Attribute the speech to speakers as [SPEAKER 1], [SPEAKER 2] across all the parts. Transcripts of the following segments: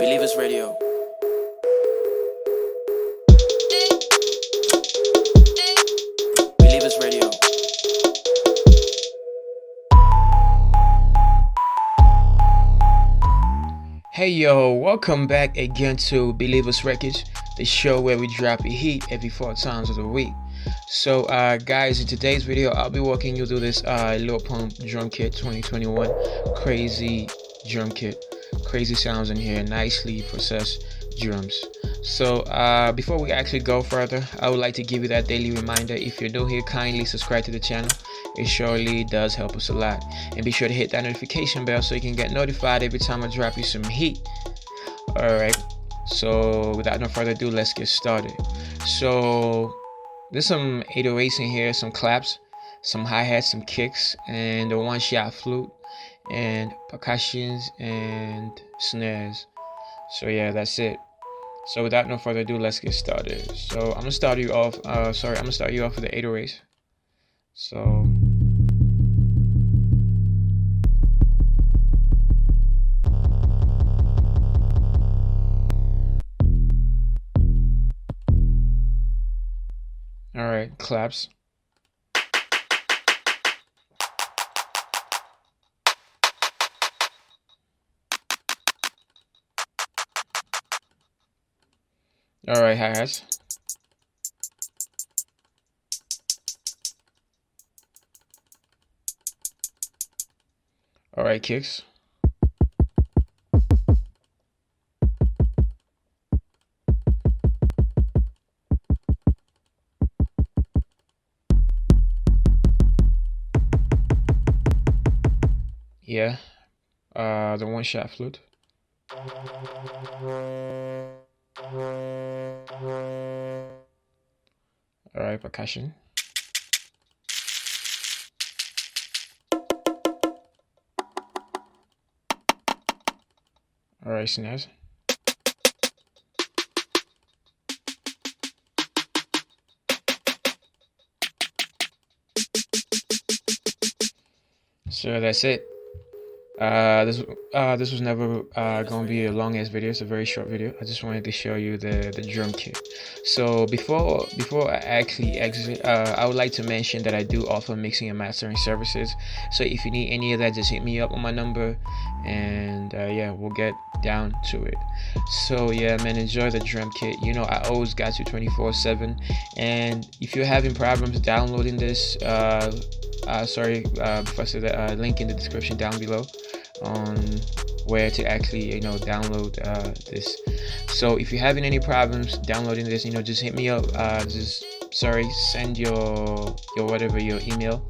[SPEAKER 1] Believers Radio. Believers Radio.
[SPEAKER 2] Hey yo, welcome back again to Believers Records, the show where we drop a heat every 4 times of the week. So guys, in today's video I'll be walking you through this Lil Pump drum kit 2021. Crazy drum kit, crazy sounds in here, nicely processed drums. So before we actually go further, I would like to give you that daily reminder. If you're new here, kindly subscribe to the channel. It surely does help us a lot, and be sure to hit that notification bell so you can get notified every time I drop you some heat. Alright, so without no further ado, let's get started. So there's some 808s in here, some claps, some hi-hats, some kicks, and a one-shot flute, and percussions and snares. So yeah, that's it. So without no further ado, let's get started. So I'm gonna start you off with the 808s. So all right, claps. All right, hi-hats. All right, kicks. Yeah, the one-shot flute. All right, percussion. All right, snares. So that's it. This was never gonna be a long ass video. It's a very short video. I just wanted to show you the drum kit. So before I actually exit, I would like to mention that I do offer mixing and mastering services. So if you need any of that, just hit me up on my number, and yeah, we'll get down to it. So yeah, man, enjoy the drum kit. You know, I always got you 24/7, and if you're having problems downloading this, before I say that, link in the description down below on where to actually download this. So if you're having any problems downloading this, just hit me up. Send your email.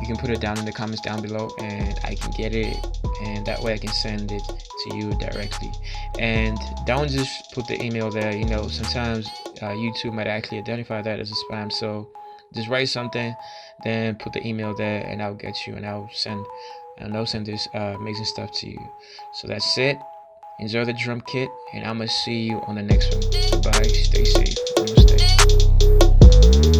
[SPEAKER 2] You can put it down in the comments down below, and I can get it, and that way I can send it to you directly. And don't just put the email there. Sometimes YouTube might actually identify that as a spam. So just write something, then put the email there, and I'll get you, and I'll send this amazing stuff to you. So that's it. Enjoy the drum kit, and I'm gonna see you on the next one. Bye. Stay safe. Namaste.